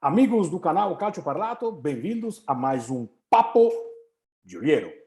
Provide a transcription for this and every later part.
Amigos do canal Calcio Parlato, bem-vindos a mais um Papo de Olheiro.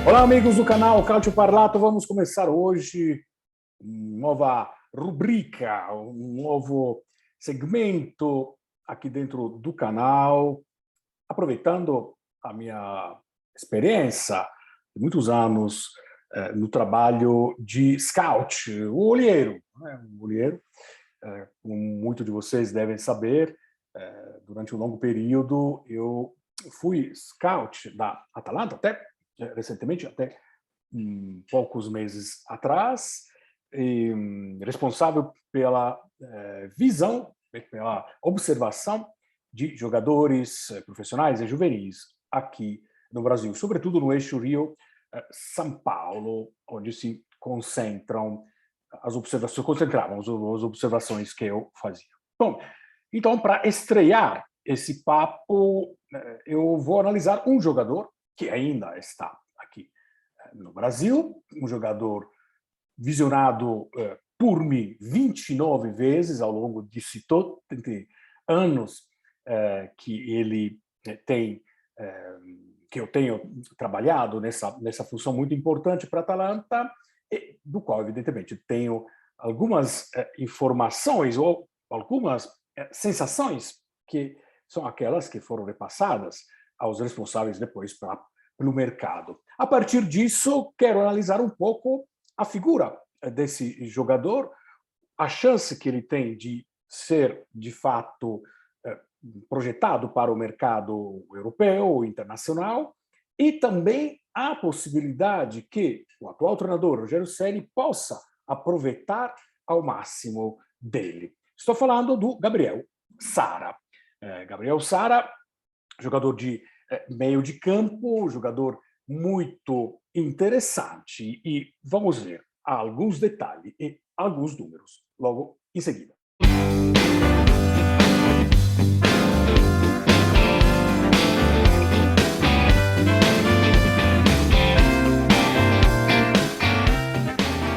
Olá, amigos do canal Calcio Parlato. Vamos começar hoje uma nova rubrica, um novo segmento aqui dentro do canal, aproveitando a minha experiência de muitos anos no trabalho de scout, o olheiro. O olheiro, como muitos de vocês devem saber, durante um longo período eu fui scout da Atalanta, até recentemente, até poucos meses atrás, responsável pela visão, pela observação de jogadores profissionais e juvenis aqui no Brasil, sobretudo no eixo Rio-São Paulo, onde se concentram concentravam as observações que eu fazia. Bom, então, para estrear esse papo, eu vou analisar um jogador que ainda está aqui no Brasil, um jogador visionado por mim 29 vezes ao longo de 30 anos que ele tem, que eu tenho trabalhado nessa função muito importante para a Atalanta, do qual, evidentemente, tenho algumas informações ou algumas sensações que são aquelas que foram repassadas aos responsáveis depois pelo mercado. A partir disso, quero analisar um pouco a figura desse jogador, a chance que ele tem de ser, de fato, projetado para o mercado europeu, internacional, e também a possibilidade que o atual treinador, Rogério Ceni, possa aproveitar ao máximo dele. Estou falando do Gabriel Sara. Gabriel Sara, jogador de meio de campo, jogador muito interessante. E vamos ver alguns detalhes e alguns números logo em seguida.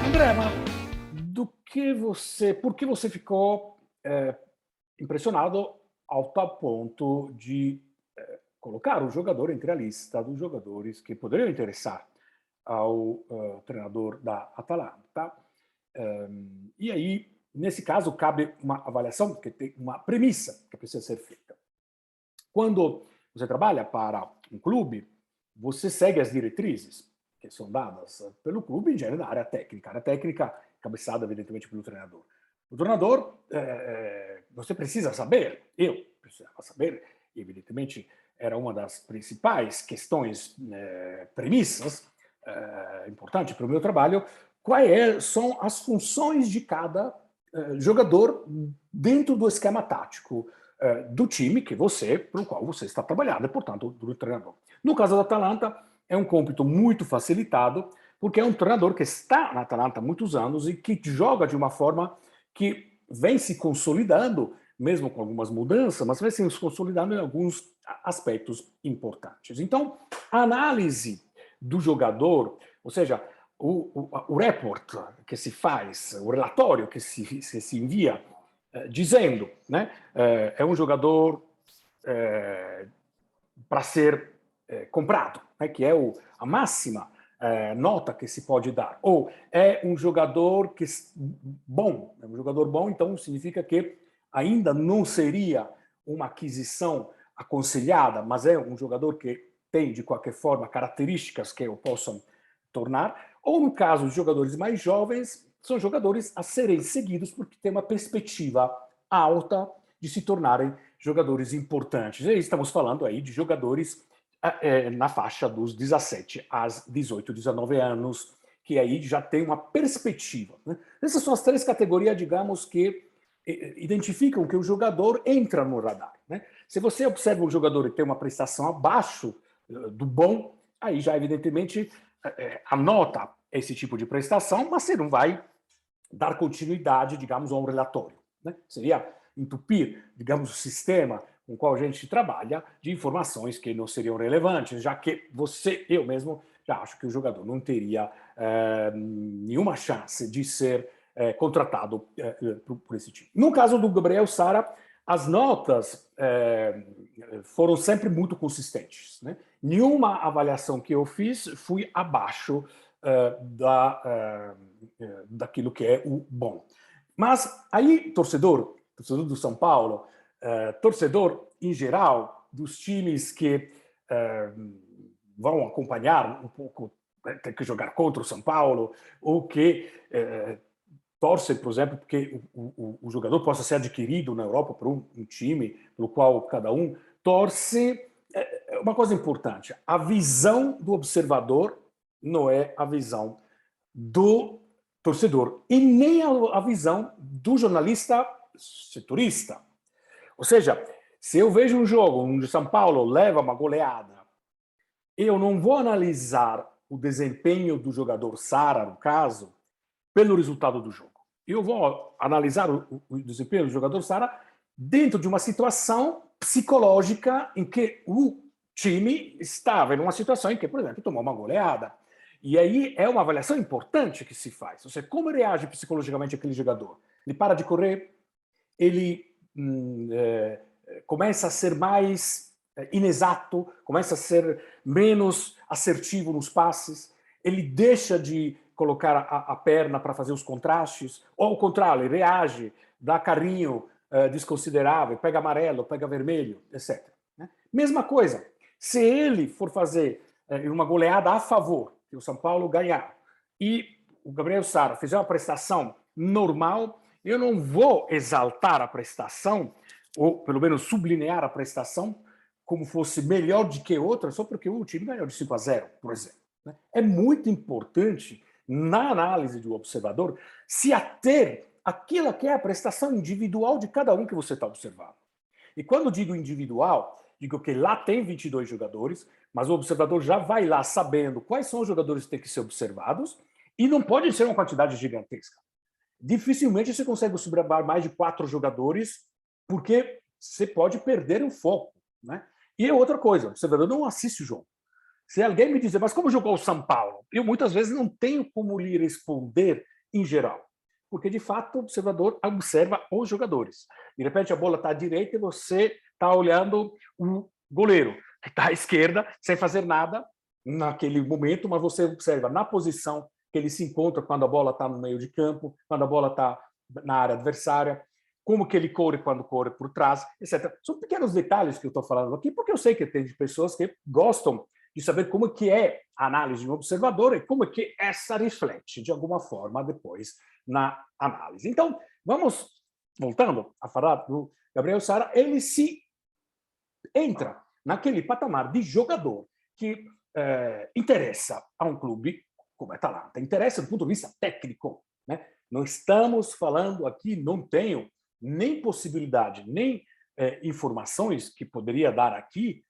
André, por que você ficou impressionado ao tal ponto de colocar o jogador entre a lista dos jogadores que poderiam interessar ao treinador da Atalanta? E aí, nesse caso, cabe uma avaliação, que tem uma premissa que precisa ser feita. Quando você trabalha para um clube, você segue as diretrizes que são dadas pelo clube, em geral, na área técnica. A área técnica, cabeçada, evidentemente, pelo treinador. O treinador, você precisa saber, eu precisava saber, evidentemente, era uma das principais questões, premissas, importante para o meu trabalho, quais são as funções de cada jogador dentro do esquema tático do time para o qual você está trabalhando, e, portanto, do treinador. No caso da Atalanta, é um cômputo muito facilitado, porque é um treinador que está na Atalanta há muitos anos e que joga de uma forma que vem se consolidando, mesmo com algumas mudanças, mas vem se consolidando em alguns aspectos importantes. Então, a análise do jogador, ou seja, o report que se faz, o relatório que se envia, dizendo, né, é um jogador para ser comprado, né, que é a máxima nota que se pode dar. Ou é um jogador bom, então significa que ainda não seria uma aquisição aconselhada, mas é um jogador que tem, de qualquer forma, características que o possam tornar. Ou, no caso de jogadores mais jovens, são jogadores a serem seguidos porque tem uma perspectiva alta de se tornarem jogadores importantes. E aí estamos falando aí de jogadores na faixa dos 17 a 18, 19 anos, que aí já tem uma perspectiva. Né? Essas são as três categorias, digamos, que identificam que o jogador entra no radar, né? Se você observa um jogador e tem uma prestação abaixo do bom, aí já evidentemente anota esse tipo de prestação, mas você não vai dar continuidade, digamos, a um relatório, né? Seria entupir, digamos, o sistema com o qual a gente trabalha de informações que não seriam relevantes, já que eu mesmo, já acho que o jogador não teria nenhuma chance de ser contratado por esse time. No caso do Gabriel Sara, as notas foram sempre muito consistentes, né? Nenhuma avaliação que eu fiz fui abaixo daquilo que é o bom. Mas aí, torcedor do São Paulo, torcedor em geral dos times que vão acompanhar um pouco, tem que jogar contra o São Paulo, ou que torce, por exemplo, porque o jogador possa ser adquirido na Europa por um time pelo qual cada um torce. Uma coisa importante, a visão do observador não é a visão do torcedor e nem a visão do jornalista setorista. Ou seja, se eu vejo um jogo onde São Paulo leva uma goleada, eu não vou analisar o desempenho do jogador Sara, no caso, pelo resultado do jogo. Eu vou analisar o desempenho do jogador Sara dentro de uma situação psicológica em que o time estava em uma situação em que, por exemplo, tomou uma goleada. E aí é uma avaliação importante que se faz. Ou seja, como reage psicologicamente aquele jogador? Ele para de correr, ele começa a ser mais inexato, começa a ser menos assertivo nos passes, ele deixa de colocar a perna para fazer os contrastes, ou ao contrário, ele reage, dá carrinho desconsiderável, pega amarelo, pega vermelho, etc. Né? Mesma coisa, se ele for fazer uma goleada a favor, que o São Paulo ganhar, e o Gabriel Sara fizer uma prestação normal, eu não vou exaltar a prestação, ou pelo menos sublinhar a prestação, como fosse melhor do que outra, só porque o time ganhou de 5-0, por exemplo. É muito importante, na análise do observador, se ater àquilo que é a prestação individual de cada um que você está observando. E quando digo individual, digo que lá tem 22 jogadores, mas o observador já vai lá sabendo quais são os jogadores que têm que ser observados, e não pode ser uma quantidade gigantesca. Dificilmente você consegue observar mais de 4 jogadores, porque você pode perder o foco, né? E outra coisa, o observador não assiste o jogo. Se alguém me dizer, mas como jogou o São Paulo? Eu muitas vezes não tenho como lhe responder em geral, porque de fato o observador observa os jogadores. De repente a bola está à direita e você está olhando o goleiro, que está à esquerda, sem fazer nada naquele momento, mas você observa na posição que ele se encontra quando a bola está no meio de campo, quando a bola está na área adversária, como que ele corre quando corre por trás, etc. São pequenos detalhes que eu estou falando aqui, porque eu sei que tem pessoas que gostam de saber como que é a análise de um observador e como que essa reflete, de alguma forma, depois na análise. Então, vamos, voltando a falar do Gabriel Sara, ele se entra naquele patamar de jogador que interessa a um clube como a Atalanta, interessa do ponto de vista técnico, né? Não estamos falando aqui, não tenho nem possibilidade, nem informações que poderia dar aqui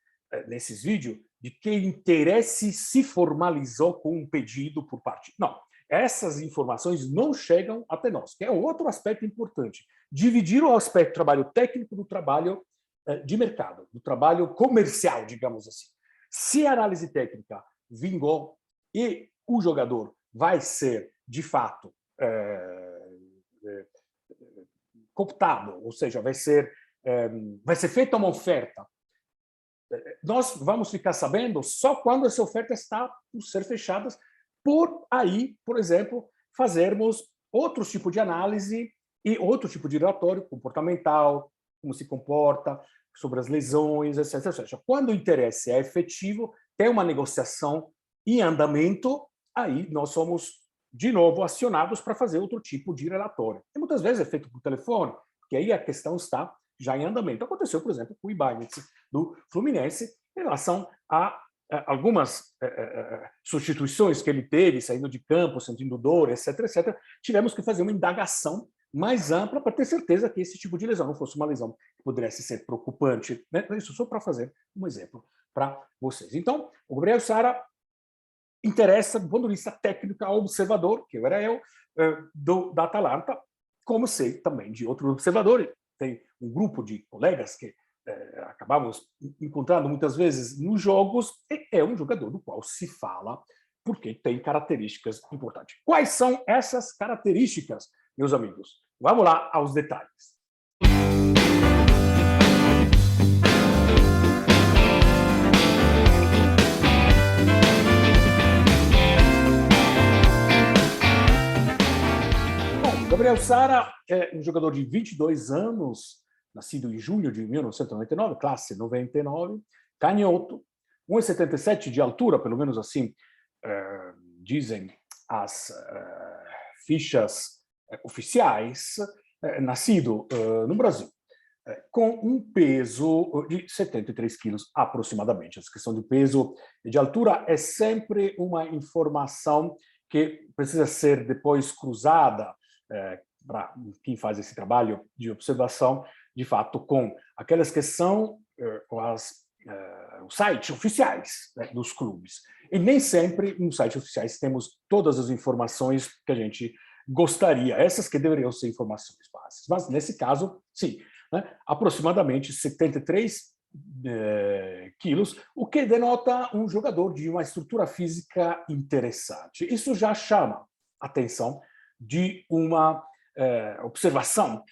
nesses vídeos, de que interesse se formalizou com um pedido por parte. Não, essas informações não chegam até nós, que é outro aspecto importante. Dividir o aspecto do trabalho técnico do trabalho de mercado, do trabalho comercial, digamos assim. Se a análise técnica vingou e o jogador vai ser, de fato, cooptado, ou seja, vai ser feita uma oferta, nós vamos ficar sabendo só quando essa oferta está por ser fechada, por aí, por exemplo, fazermos outro tipo de análise e outro tipo de relatório comportamental, como se comporta, sobre as lesões, etc. Ou seja, quando o interesse é efetivo, tem uma negociação em andamento, aí nós somos, de novo, acionados para fazer outro tipo de relatório. E muitas vezes é feito por telefone, porque aí a questão está já em andamento. Aconteceu, por exemplo, com o Ibanez do Fluminense, em relação a algumas substituições que ele teve, saindo de campo, sentindo dor, etc., etc. Tivemos que fazer uma indagação mais ampla para ter certeza que esse tipo de lesão não fosse uma lesão que pudesse ser preocupante. Né? Isso só para fazer um exemplo para vocês. Então, o Gabriel Sara interessa, do ponto de vista técnico, ao observador, que era eu, da Atalanta, como sei também de outros observadores. Tem um grupo de colegas que acabamos encontrando muitas vezes nos jogos, e é um jogador do qual se fala porque tem características importantes. Quais são essas características, meus amigos? Vamos lá aos detalhes. Bom, Gabriel Sara é um jogador de 22 anos, nascido em junho de 1999, classe 99, canhoto, 1,77 de altura, pelo menos assim dizem as fichas oficiais, nascido no Brasil, com um peso de 73 quilos aproximadamente. Essa questão de peso e de altura é sempre uma informação que precisa ser depois cruzada para quem faz esse trabalho de observação, de fato, com aquelas que são os sites oficiais, né, dos clubes. E nem sempre nos sites oficiais temos todas as informações que a gente gostaria, essas que deveriam ser informações básicas. Mas, nesse caso, sim, né, aproximadamente 73 quilos, o que denota um jogador de uma estrutura física interessante. Isso já chama a atenção de uma observação,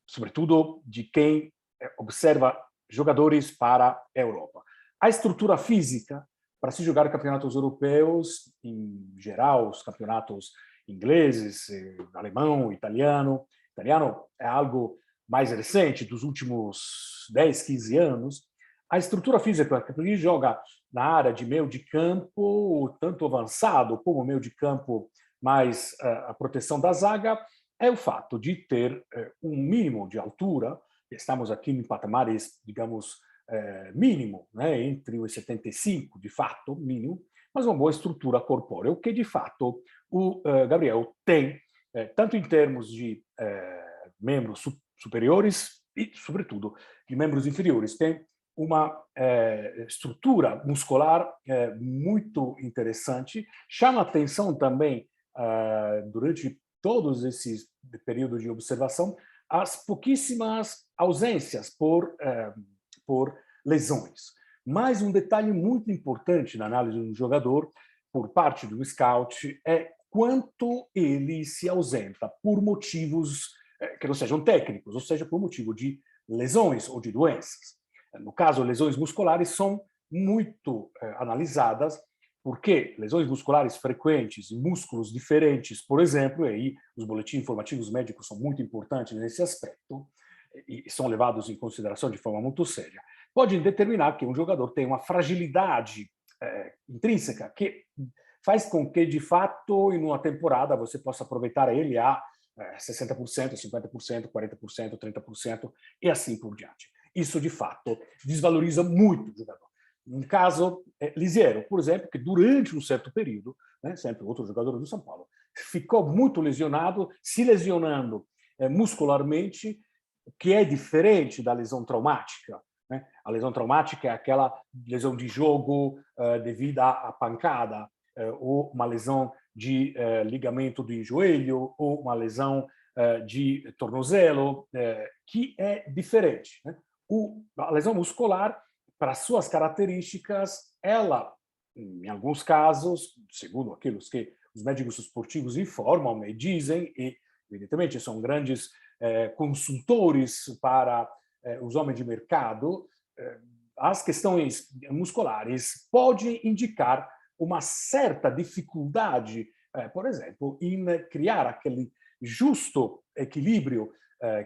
sobretudo de quem observa jogadores para a Europa. A estrutura física para se jogar campeonatos europeus, em geral, os campeonatos ingleses, alemão, italiano. Italiano é algo mais recente, dos últimos 10, 15 anos. A estrutura física que ele joga na área de meio de campo, tanto avançado como meio de campo, mais a proteção da zaga, é o fato de ter um mínimo de altura. Estamos aqui em patamares, digamos, mínimo, né, entre os 75, de fato, mínimo, mas uma boa estrutura corpórea, o que, de fato, o Gabriel tem, tanto em termos de membros superiores e, sobretudo, de membros inferiores. Tem uma estrutura muscular muito interessante. Chama atenção também, durante todos esses períodos de observação, as pouquíssimas ausências por lesões. Mas um detalhe muito importante na análise de um jogador, por parte do scout, é quanto ele se ausenta por motivos que não sejam técnicos, ou seja, por motivo de lesões ou de doenças. No caso, lesões musculares são muito analisadas, porque lesões musculares frequentes em músculos diferentes, por exemplo, e aí os boletins informativos médicos são muito importantes nesse aspecto, e são levados em consideração de forma muito séria, podem determinar que um jogador tem uma fragilidade intrínseca que faz com que, de fato, em uma temporada você possa aproveitar ele a 60%, 50%, 40%, 30% e assim por diante. Isso, de fato, desvaloriza muito o jogador. Um caso, Lisiero, por exemplo, que durante um certo período, né, sempre outro jogador do São Paulo, ficou muito lesionado, se lesionando muscularmente, que é diferente da lesão traumática. Né? A lesão traumática é aquela lesão de jogo devido à pancada, ou uma lesão de ligamento do joelho, ou uma lesão de tornozelo, que é diferente. Né? A lesão muscular, para suas características, ela, em alguns casos, segundo aqueles que os médicos esportivos informam e dizem, e evidentemente são grandes consultores para os homens de mercado, as questões musculares podem indicar uma certa dificuldade, por exemplo, em criar aquele justo equilíbrio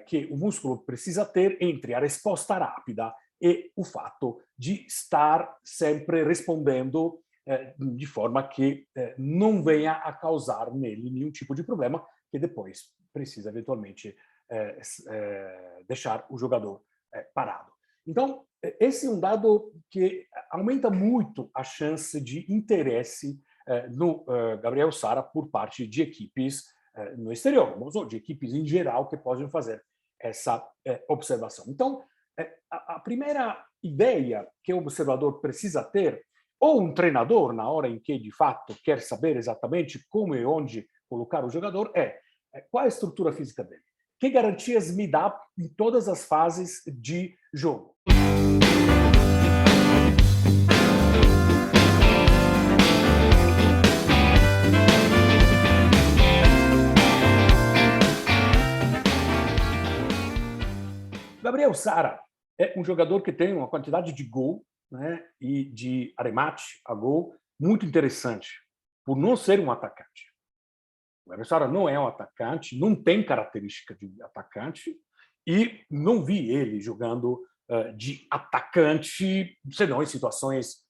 que o músculo precisa ter entre a resposta rápida e o fato de estar sempre respondendo de forma que não venha a causar nele nenhum tipo de problema que depois precisa eventualmente deixar o jogador parado. Então, esse é um dado que aumenta muito a chance de interesse no Gabriel Sara por parte de equipes no exterior, ou de equipes em geral que podem fazer essa observação. Então, a primeira ideia que o observador precisa ter, ou um treinador, na hora em que, de fato, quer saber exatamente como e onde colocar o jogador, qual é a estrutura física dele? Que garantias me dá em todas as fases de jogo? Gabriel Sara é um jogador que tem uma quantidade de gol, né, e de arremate a gol muito interessante, por não ser um atacante. O Gabriel Sara não é um atacante, não tem característica de atacante, e não vi ele jogando de atacante, senão em situações,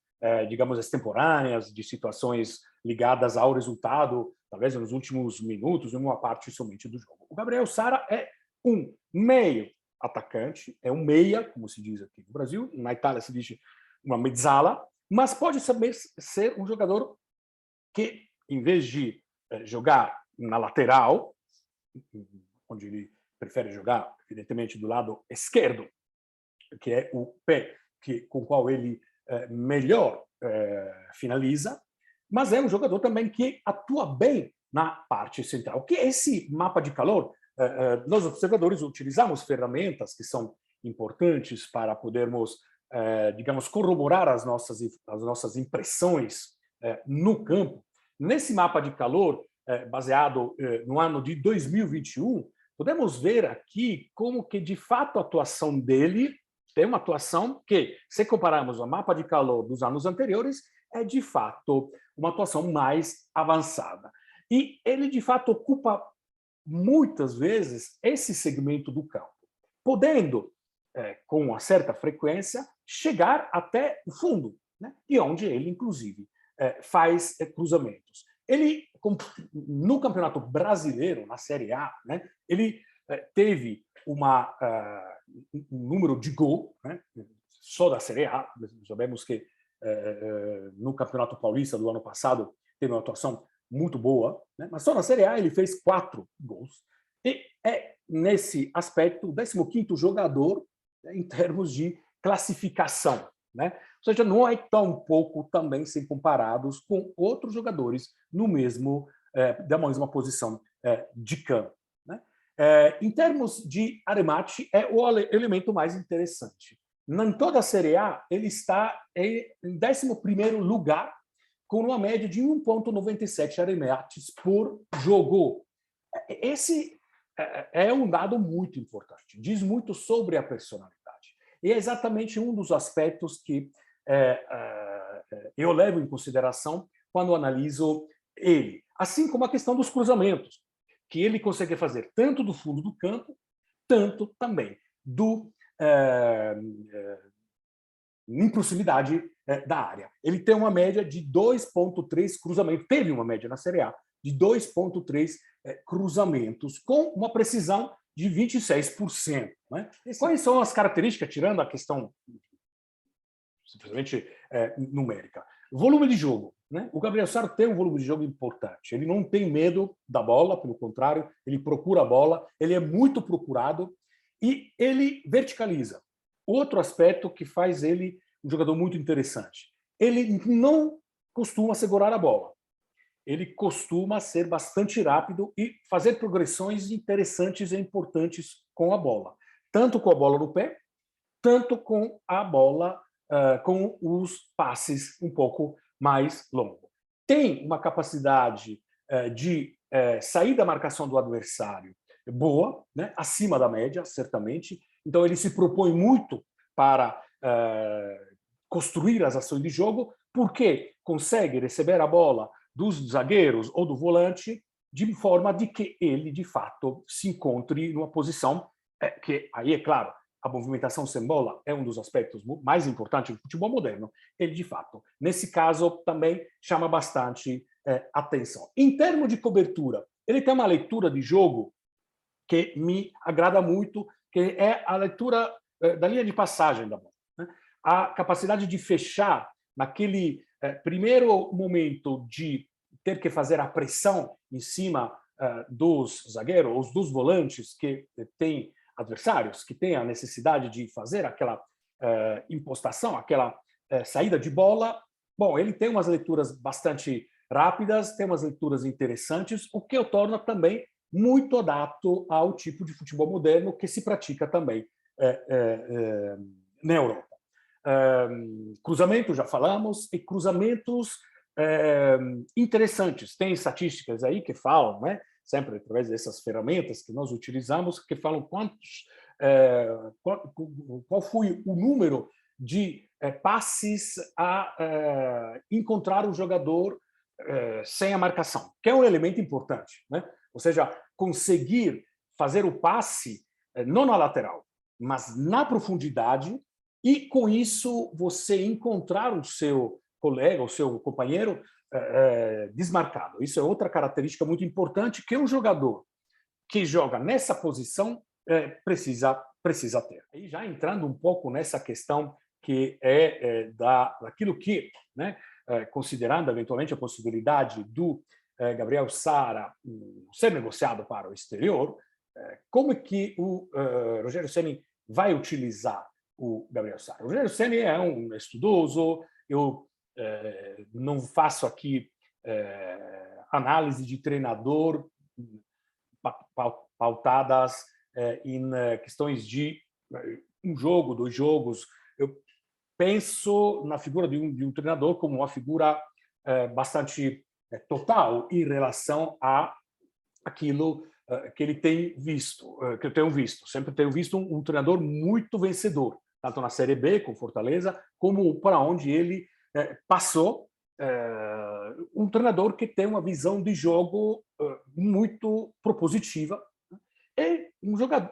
digamos, extemporâneas, de situações ligadas ao resultado, talvez nos últimos minutos, em uma parte somente do jogo. O Gabriel Sara é um meio atacante, é um meia, como se diz aqui no Brasil, na Itália se diz uma mezzala, mas pode saber ser um jogador que, em vez de jogar na lateral, onde ele prefere jogar, evidentemente, do lado esquerdo, que é o pé com o qual ele melhor finaliza, mas é um jogador também que atua bem na parte central. Que esse mapa de calor, nós observadores utilizamos ferramentas que são importantes para podermos, digamos, corroborar as nossas impressões no campo. Nesse mapa de calor, baseado no ano de 2021, podemos ver aqui como que, de fato, a atuação dele tem uma atuação que, se compararmos ao mapa de calor dos anos anteriores, é, de fato, uma atuação mais avançada. E ele, de fato, ocupa muitas vezes esse segmento do campo, podendo, com uma certa frequência, chegar até o fundo, né? E onde ele, inclusive, faz cruzamentos. Ele, no Campeonato Brasileiro, na Série A, né, ele teve um número de gol, né, só da Série A. Sabemos que no Campeonato Paulista do ano passado teve uma atuação muito boa, né, mas só na Série A ele fez 4 gols. E é, nesse aspecto, o 15º jogador, né, em termos de classificação, né? Ou seja, não é tão pouco também se comparados com outros jogadores no mesmo, da mesma posição de campo, né? Em termos de arremate, é o elemento mais interessante. Em toda a Série A, ele está em 11º lugar, com uma média de 1,97 arremates por jogo. Esse é um dado muito importante, diz muito sobre a personalidade. E é exatamente um dos aspectos que eu levo em consideração quando analiso ele. Assim como a questão dos cruzamentos, que ele consegue fazer tanto do fundo do campo, tanto também em proximidade da área. Ele tem uma média de 2,3 cruzamentos, teve uma média na Série A de 2,3 cruzamentos, com uma precisão de 26%. Né? Quais são as características, tirando a questão simplesmente numérica? Volume de jogo. Né? O Gabriel Sara tem um volume de jogo importante. Ele não tem medo da bola, pelo contrário, ele procura a bola, ele é muito procurado e ele verticaliza. Outro aspecto que faz ele um jogador muito interessante. Ele não costuma segurar a bola. Ele costuma ser bastante rápido e fazer progressões interessantes e importantes com a bola. Tanto com a bola no pé, tanto com a bola, com os passes um pouco mais longos. Tem uma capacidade de sair da marcação do adversário boa, né? Acima da média, certamente. Então, ele se propõe muito para construir as ações de jogo, porque consegue receber a bola dos zagueiros ou do volante de forma de que ele, de fato, se encontre numa posição que, aí é claro, a movimentação sem bola é um dos aspectos mais importantes do futebol moderno. Ele, de fato, nesse caso, também chama bastante atenção. Em termos de cobertura, ele tem uma leitura de jogo que me agrada muito, que é a leitura da linha de passagem da bola, né? A capacidade de fechar naquele primeiro momento de ter que fazer a pressão em cima dos zagueiros, dos volantes que têm adversários, que têm a necessidade de fazer aquela impostação, aquela saída de bola. Bom, ele tem umas leituras bastante rápidas, tem umas leituras interessantes, o que o torna também muito adapto ao tipo de futebol moderno que se pratica também na Europa. Cruzamento, já falamos, e cruzamentos interessantes. Tem estatísticas aí que falam, né, sempre através dessas ferramentas que nós utilizamos, que falam qual foi o número de passes a encontrar o jogador sem a marcação, que é um elemento importante, né? Ou seja, conseguir fazer o passe não na lateral, mas na profundidade, e com isso você encontrar o seu colega, o seu companheiro desmarcado. Isso é outra característica muito importante que um jogador que joga nessa posição precisa ter. E já entrando um pouco nessa questão que daquilo que, né, considerando eventualmente a possibilidade do Gabriel Sara ser negociado para o exterior, como é que o Rogério Ceni vai utilizar o Gabriel Sara? O Rogério Ceni é um estudoso, eu não faço aqui análise de treinador pautadas em questões de um jogo, 2 jogos. Eu penso na figura de um treinador como uma figura bastante total em relação a aquilo que ele tem visto, que eu tenho visto. Sempre tenho visto um treinador muito vencedor, tanto na Série B com Fortaleza, como para onde ele passou. Um treinador que tem uma visão de jogo muito propositiva, e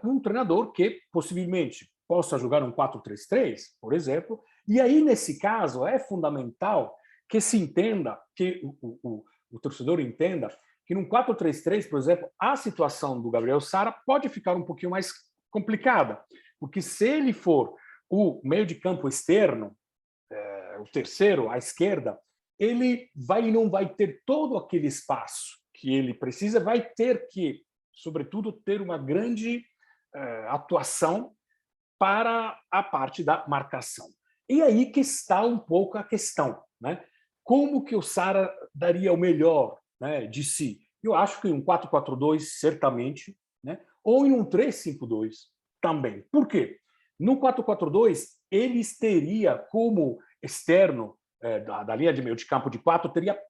um treinador que possivelmente possa jogar um 4-3-3, por exemplo, e aí, nesse caso, é fundamental que se entenda, que o torcedor entenda, que num 4-3-3, por exemplo, a situação do Gabriel Sara pode ficar um pouquinho mais complicada, porque se ele for o meio de campo externo, o terceiro, à esquerda, ele não vai ter todo aquele espaço que ele precisa, vai ter que, sobretudo, ter uma grande atuação para a parte da marcação. E aí que está um pouco a questão, né? Como que o Sara daria o melhor, né, de si? Eu acho que em um 4-4-2, certamente, né? Ou em um 3-5-2 também. Por quê? No 4-4-2, eles teria como externo da linha de meio de campo de 4, teria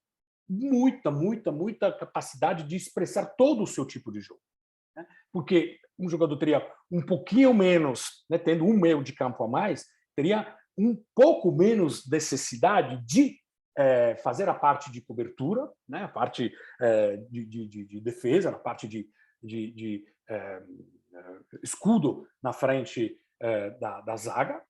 muita capacidade de expressar todo o seu tipo de jogo, né? Porque um jogador teria um pouquinho menos, né, tendo um meio de campo a mais, teria um pouco menos necessidade de fazer a parte de cobertura, né, a parte de defesa, a parte de escudo na frente da zaga.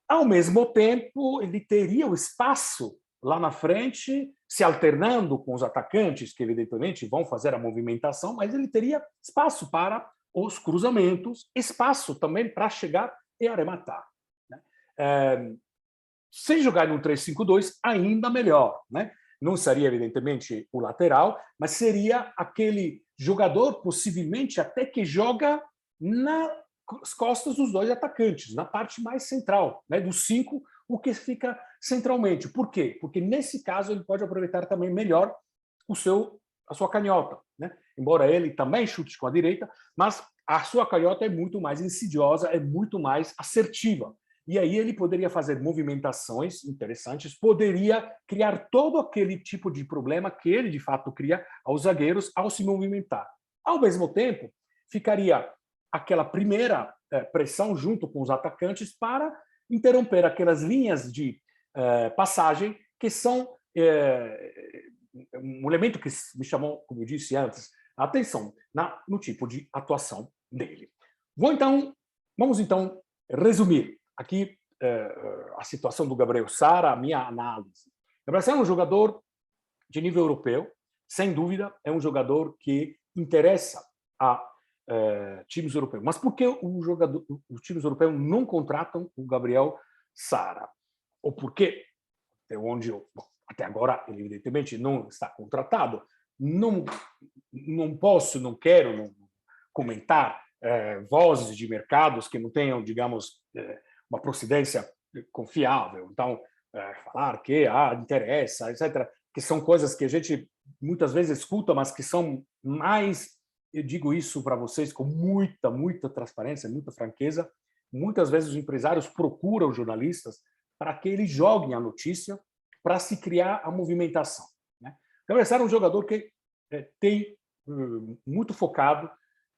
Ao mesmo tempo, ele teria o espaço lá na frente, se alternando com os atacantes, que evidentemente vão fazer a movimentação, mas ele teria espaço para os cruzamentos, espaço também para chegar e arrematar, né? Se jogar no 3-5-2, ainda melhor, né? Não seria, evidentemente, o lateral, mas seria aquele jogador, possivelmente, até que joga nas costas dos 2 atacantes, na parte mais central, né? Dos 5, o que fica centralmente. Por quê? Porque, nesse caso, ele pode aproveitar também melhor a sua canhota, né? Embora ele também chute com a direita, mas a sua canhota é muito mais insidiosa, é muito mais assertiva. E aí ele poderia fazer movimentações interessantes, poderia criar todo aquele tipo de problema que ele, de fato, cria aos zagueiros ao se movimentar. Ao mesmo tempo, ficaria aquela primeira pressão junto com os atacantes para interromper aquelas linhas de passagem que são um elemento que me chamou, como eu disse antes, a atenção no tipo de atuação dele. Vamos então resumir aqui a situação do Gabriel Sara, a minha análise. Gabriel Sara é um jogador de nível europeu, sem dúvida, é um jogador que interessa a times europeus. Mas por que os times europeus não contratam o Gabriel Sara? Ou por quê? Até agora, ele evidentemente não está contratado, não posso, não quero comentar vozes de mercados que não tenham, digamos, uma procedência confiável. Então, falar que interessa, etc., que são coisas que a gente muitas vezes escuta, mas que são mais, eu digo isso para vocês com muita transparência, muita franqueza, muitas vezes os empresários procuram jornalistas para que eles joguem a notícia para se criar a movimentação. Né? Gabriel Sara é um jogador que tem muito focado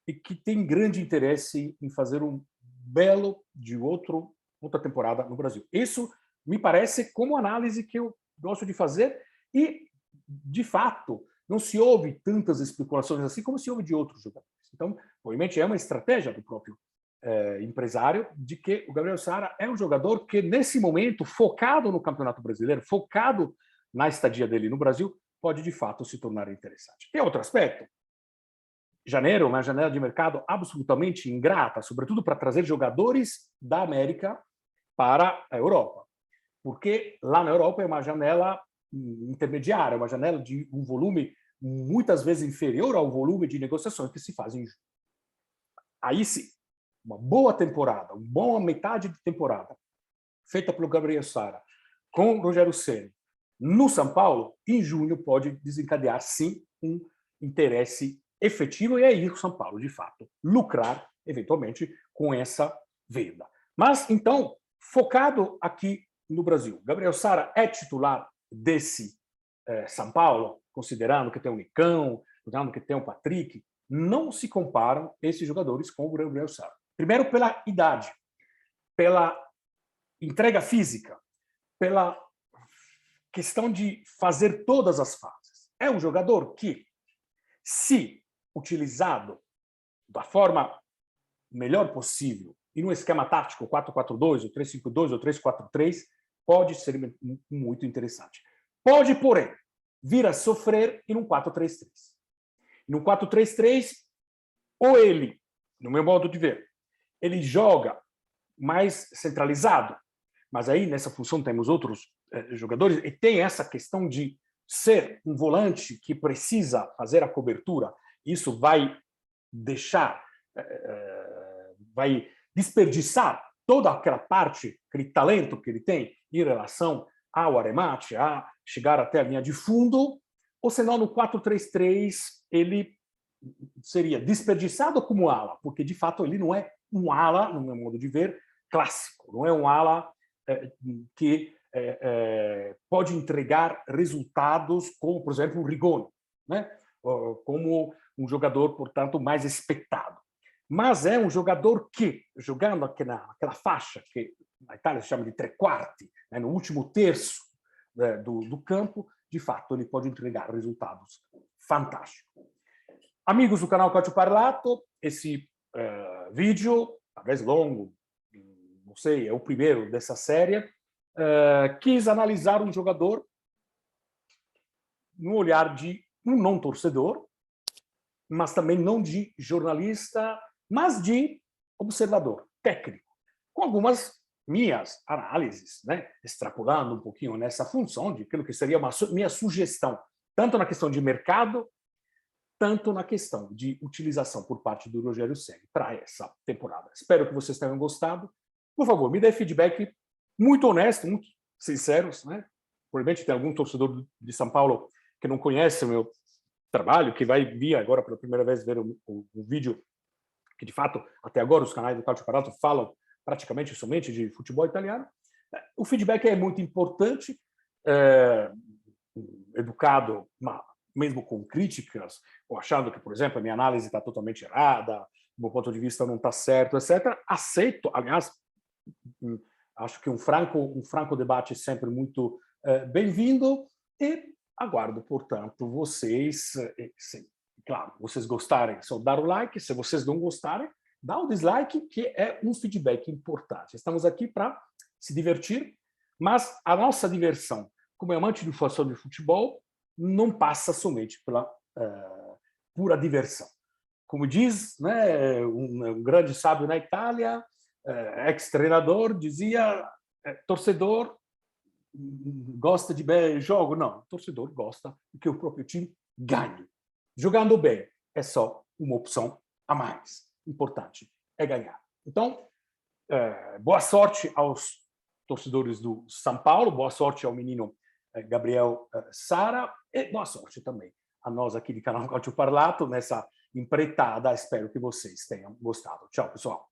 e que tem grande interesse em fazer um belo de outra temporada no Brasil. Isso me parece como análise que eu gosto de fazer e, de fato, não se ouve tantas especulações assim como se ouve de outros jogadores. Então, obviamente, é uma estratégia do próprio empresário de que o Gabriel Sara é um jogador que, nesse momento, focado no Campeonato Brasileiro, focado na estadia dele no Brasil, pode, de fato, se tornar interessante. Tem outro aspecto. Janeiro é uma janela de mercado absolutamente ingrata, sobretudo para trazer jogadores da América para a Europa. Porque lá na Europa é uma janela intermediária, uma janela de um volume muitas vezes inferior ao volume de negociações que se fazem em julho. Aí sim, uma boa temporada, uma boa metade de temporada, feita pelo Gabriel Sara, com o Rogério Ceni, no São Paulo, em junho pode desencadear, sim, um interesse efetivo, e aí o São Paulo, de fato, lucrar, eventualmente, com essa venda. Mas, então, focado aqui no Brasil, Gabriel Sara é titular desse São Paulo, considerando que tem o Nicão, considerando que tem o Patrick, não se comparam esses jogadores com o Gabriel Sara. Primeiro, pela idade, pela entrega física, pela questão de fazer todas as fases. É um jogador que, se utilizado da forma melhor possível e no esquema tático 4-4-2, ou 3-5-2, ou 3-4-3, pode ser muito interessante. Pode, porém, vir a sofrer em um 4-3-3. No 4-3-3, ou ele, no meu modo de ver, ele joga mais centralizado, mas aí nessa função temos outros jogadores, e tem essa questão de ser um volante que precisa fazer a cobertura. Isso vai deixar, vai desperdiçar toda aquela parte, aquele talento que ele tem em relação ao arremate, a chegar até a linha de fundo, ou senão no 4-3-3 ele seria desperdiçado como ala, porque de fato ele não é um ala, no meu modo de ver, clássico, não é um ala que pode entregar resultados como, por exemplo, o Rigoni, né? Como um jogador, portanto, mais expectado. Mas é um jogador que, jogando naquela faixa que na Itália se chama de tre quarti, né, no último terço do campo, de fato, ele pode entregar resultados fantásticos. Amigos do canal Calcio Parlato, esse vídeo, talvez longo, não sei, é o primeiro dessa série, quis analisar um jogador no olhar de um não torcedor, mas também não de jornalista, mas de observador, técnico, com algumas minhas análises, né, extrapolando um pouquinho nessa função de aquilo que seria uma minha sugestão, tanto na questão de mercado, tanto na questão de utilização por parte do Rogério Ceni para essa temporada. Espero que vocês tenham gostado. Por favor, me dê feedback muito honesto, muito sinceros, né? Provavelmente tem algum torcedor de São Paulo que não conhece o meu trabalho, que vai vir agora pela primeira vez ver o vídeo, que de fato, até agora, os canais do Calcio Parlato falam praticamente somente de futebol italiano. O feedback é muito importante, educado, mesmo com críticas, ou achando que, por exemplo, a minha análise está totalmente errada, do meu ponto de vista não está certo, etc. Aceito, aliás, acho que um franco debate é sempre muito bem-vindo, e aguardo, portanto, vocês, claro, vocês gostarem, só dar o like. Se vocês não gostarem, dá o dislike, que é um feedback importante. Estamos aqui para se divertir, mas a nossa diversão, como amante de informação de futebol, não passa somente pela pura diversão. Como diz, né, um grande sábio na Itália, ex-treinador, dizia, torcedor gosta de jogo? Não, o torcedor gosta que o próprio time ganhe. Jogando bem é só uma opção a mais. Importante é ganhar. Então, boa sorte aos torcedores do São Paulo, boa sorte ao menino Gabriel Sara e boa sorte também a nós aqui do canal Calcio Parlato nessa empreitada. Espero que vocês tenham gostado. Tchau, pessoal.